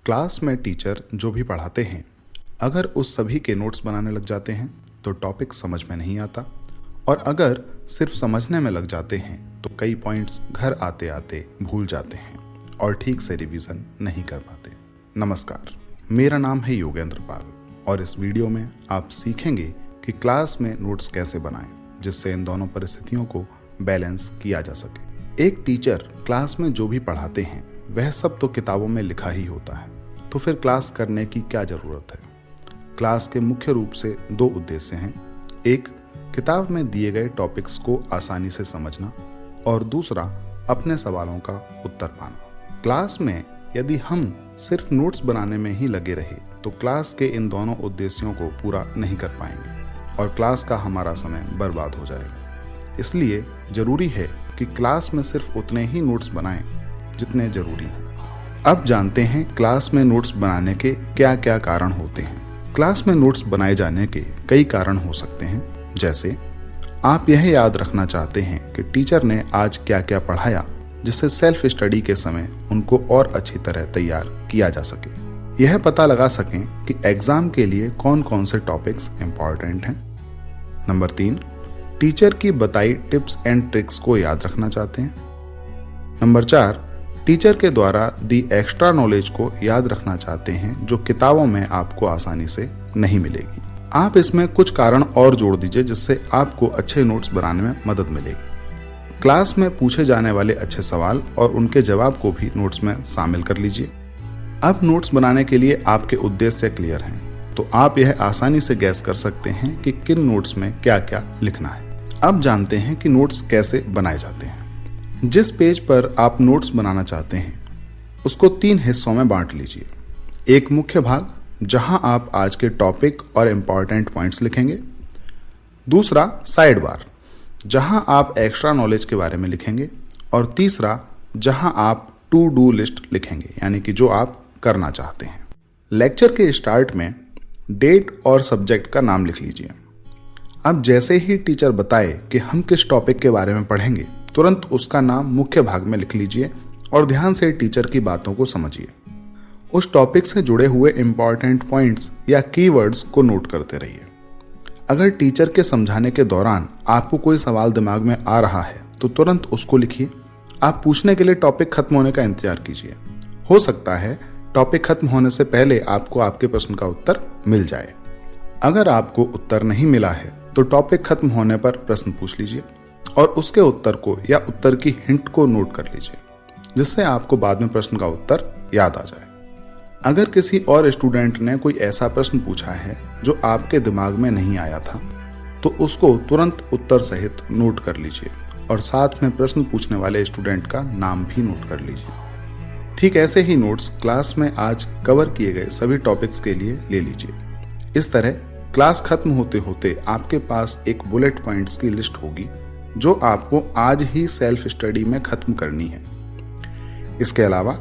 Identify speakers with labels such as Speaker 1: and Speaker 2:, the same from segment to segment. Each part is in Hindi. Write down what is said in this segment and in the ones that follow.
Speaker 1: क्लास में टीचर जो भी पढ़ाते हैं, अगर उस सभी के नोट्स बनाने लग जाते हैं तो टॉपिक समझ में नहीं आता, और अगर सिर्फ समझने में लग जाते हैं तो कई पॉइंट्स घर आते आते भूल जाते हैं और ठीक से रिवीजन नहीं कर पाते। नमस्कार, मेरा नाम है योगेंद्र पाल और इस वीडियो में आप सीखेंगे कि क्लास में नोट्स कैसे बनाएं जिससे इन दोनों परिस्थितियों को बैलेंस किया जा सके। एक टीचर क्लास में जो भी पढ़ाते हैं वह सब तो किताबों में लिखा ही होता है, तो फिर क्लास करने की क्या ज़रूरत है। क्लास के मुख्य रूप से दो उद्देश्य हैं, एक किताब में दिए गए टॉपिक्स को आसानी से समझना और दूसरा अपने सवालों का उत्तर पाना। क्लास में यदि हम सिर्फ नोट्स बनाने में ही लगे रहे तो क्लास के इन दोनों उद्देश्यों को पूरा नहीं कर पाएंगे और क्लास का हमारा समय बर्बाद हो जाएगा। इसलिए ज़रूरी है कि क्लास में सिर्फ उतने ही नोट्स बनाएं जितने ज़रूरी हैं। अब जानते हैं क्लास में नोट्स बनाने के क्या क्या कारण होते हैं। क्लास में नोट्स बनाए जाने के कई कारण हो सकते हैं, जैसे आप यह याद रखना चाहते हैं कि टीचर ने आज क्या क्या पढ़ाया जिससे सेल्फ स्टडी के समय उनको और अच्छी तरह तैयार किया जा सके। यह पता लगा सकें कि एग्जाम के लिए कौन कौन से टॉपिक्स इम्पॉर्टेंट हैं। नंबर 3, टीचर की बताई टिप्स एंड ट्रिक्स को याद रखना चाहते हैं। नंबर 4, टीचर के द्वारा दी एक्स्ट्रा नॉलेज को याद रखना चाहते हैं जो किताबों में आपको आसानी से नहीं मिलेगी। आप इसमें कुछ कारण और जोड़ दीजिए जिससे आपको अच्छे नोट्स बनाने में मदद मिलेगी। क्लास में पूछे जाने वाले अच्छे सवाल और उनके जवाब को भी नोट्स में शामिल कर लीजिए। अब नोट्स बनाने के लिए आपके उद्देश्य क्लियर हैं, तो आप यह आसानी से गैस कर सकते हैं कि किन नोट्स में क्या क्या लिखना है। अब जानते हैं कि नोट्स कैसे बनाए जाते हैं। जिस पेज पर आप नोट्स बनाना चाहते हैं उसको 3 हिस्सों में बांट लीजिए। एक मुख्य भाग जहां आप आज के टॉपिक और इम्पॉर्टेंट पॉइंट्स लिखेंगे। दूसरा साइड बार जहां आप एक्स्ट्रा नॉलेज के बारे में लिखेंगे। और तीसरा जहां आप टू डू लिस्ट लिखेंगे, यानी कि जो आप करना चाहते हैं। लेक्चर के स्टार्ट में डेट और सब्जेक्ट का नाम लिख लीजिए। अब जैसे ही टीचर बताए कि हम किस टॉपिक के बारे में पढ़ेंगे, तुरंत उसका नाम मुख्य भाग में लिख लीजिए और ध्यान से टीचर की बातों को समझिए। उस टॉपिक से जुड़े हुए इंपॉर्टेंट पॉइंट्स या कीवर्ड्स को नोट करते रहिए। अगर टीचर के समझाने के दौरान आपको कोई सवाल दिमाग में आ रहा है तो तुरंत उसको लिखिए। आप पूछने के लिए टॉपिक खत्म होने का इंतजार कीजिए। हो सकता है टॉपिक खत्म होने से पहले आपको आपके प्रश्न का उत्तर मिल जाए। अगर आपको उत्तर नहीं मिला है तो टॉपिक खत्म होने पर प्रश्न पूछ लीजिए और उसके उत्तर को या उत्तर की हिंट को नोट कर लीजिए, जिससे आपको बाद में प्रश्न का उत्तर याद आ जाए। अगर किसी और स्टूडेंट ने कोई ऐसा प्रश्न पूछा है जो आपके दिमाग में नहीं आया था तो उसको तुरंत उत्तर सहित नोट कर लीजिए और साथ में प्रश्न पूछने वाले स्टूडेंट का नाम भी नोट कर लीजिए। ठीक ऐसे ही नोट्स क्लास में आज कवर किए गए सभी टॉपिक्स के लिए ले लीजिए। इस तरह क्लास खत्म होते होते आपके पास एक बुलेट पॉइंट्स की लिस्ट होगी जो आपको आज ही सेल्फ स्टडी में खत्म करनी है। इसके अलावा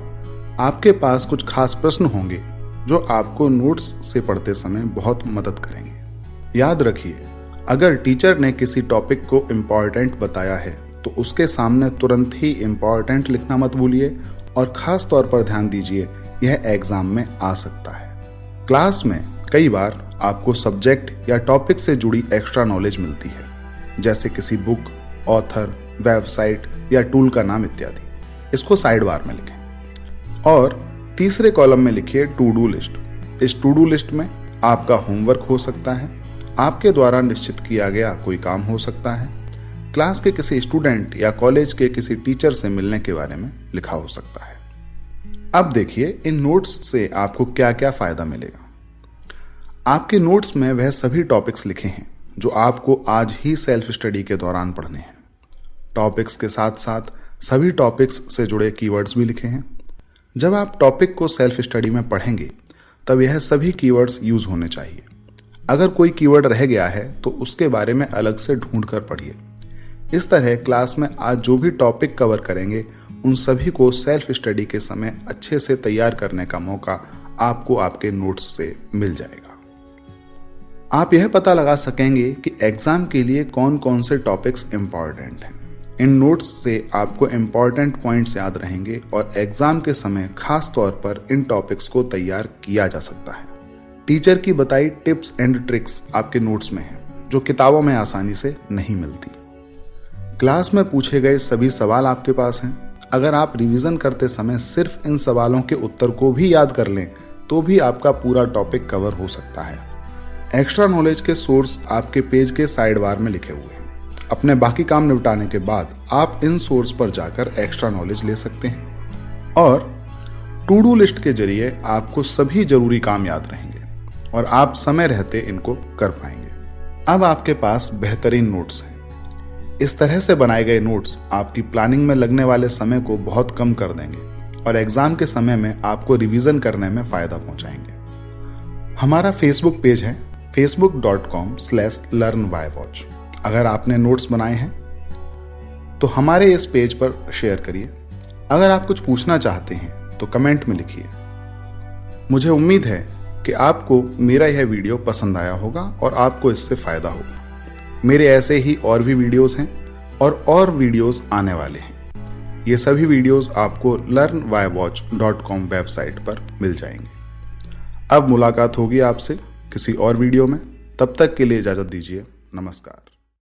Speaker 1: आपके पास कुछ खास प्रश्न होंगे जो आपको नोट्स से पढ़ते समय बहुत मदद करेंगे। याद रखिए, अगर टीचर ने किसी टॉपिक को इम्पॉर्टेंट बताया है तो उसके सामने तुरंत ही इम्पॉर्टेंट लिखना मत भूलिए और खास तौर पर ध्यान दीजिए, यह एग्जाम में आ सकता है। क्लास में कई बार आपको सब्जेक्ट या टॉपिक से जुड़ी एक्स्ट्रा नॉलेज मिलती है, जैसे किसी बुक, ऑथर, वेबसाइट या टूल का नाम इत्यादि। इसको साइड बार में लिखें और तीसरे कॉलम में लिखिए टू डू लिस्ट। इस टू डू लिस्ट में आपका होमवर्क हो सकता है, आपके द्वारा निश्चित किया गया कोई काम हो सकता है, क्लास के किसी स्टूडेंट या कॉलेज के किसी टीचर से मिलने के बारे में लिखा हो सकता है। अब देखिए इन नोट्स से आपको क्या क्या फायदा मिलेगा। आपके नोट्स में वह सभी टॉपिक्स लिखे हैं जो आपको आज ही सेल्फ स्टडी के दौरान पढ़ने हैं। टॉपिक्स के साथ साथ सभी टॉपिक्स से जुड़े कीवर्ड्स भी लिखे हैं। जब आप टॉपिक को सेल्फ स्टडी में पढ़ेंगे तब यह सभी कीवर्ड्स यूज होने चाहिए। अगर कोई कीवर्ड रह गया है तो उसके बारे में अलग से ढूंढ कर पढ़िए। इस तरह क्लास में आज जो भी टॉपिक कवर करेंगे उन सभी को सेल्फ स्टडी के समय अच्छे से तैयार करने का मौका आपको आपके नोट्स से मिल जाएगा। आप यह पता लगा सकेंगे कि एग्जाम के लिए कौन कौन से टॉपिक्स इंपॉर्टेंट हैं। इन नोट्स से आपको इम्पॉर्टेंट पॉइंट्स याद रहेंगे और एग्जाम के समय खास तौर पर इन टॉपिक्स को तैयार किया जा सकता है। टीचर की बताई टिप्स एंड ट्रिक्स आपके नोट्स में हैं, जो किताबों में आसानी से नहीं मिलती। क्लास में पूछे गए सभी सवाल आपके पास हैं। अगर आप रिवीजन करते समय सिर्फ इन सवालों के उत्तर को भी याद कर लें तो भी आपका पूरा टॉपिक कवर हो सकता है। एक्स्ट्रा नॉलेज के सोर्स आपके पेज के साइड बार में लिखे हुए हैं। अपने बाकी काम निपटाने के बाद आप इन सोर्स पर जाकर एक्स्ट्रा नॉलेज ले सकते हैं और टू डू लिस्ट के जरिए आपको सभी जरूरी काम याद रहेंगे और आप समय रहते इनको कर पाएंगे। अब आपके पास बेहतरीन नोट्स हैं। इस तरह से बनाए गए नोट्स आपकी प्लानिंग में लगने वाले समय को बहुत कम कर देंगे और एग्जाम के समय में आपको रिवीजन करने में फायदा पहुंचाएंगे। हमारा फेसबुक पेज है facebook.com/learnwhywatch। अगर आपने नोट्स बनाए हैं तो हमारे इस पेज पर शेयर करिए। अगर आप कुछ पूछना चाहते हैं तो कमेंट में लिखिए। मुझे उम्मीद है कि आपको मेरा यह वीडियो पसंद आया होगा और आपको इससे फायदा होगा। मेरे ऐसे ही और भी वीडियोस हैं और वीडियोस आने वाले हैं। ये सभी वीडियोस आपको learnwhywatch.com वेबसाइट पर मिल जाएंगे। अब मुलाकात होगी आपसे किसी और वीडियो में। तब तक के लिए इजाजत दीजिए। नमस्कार।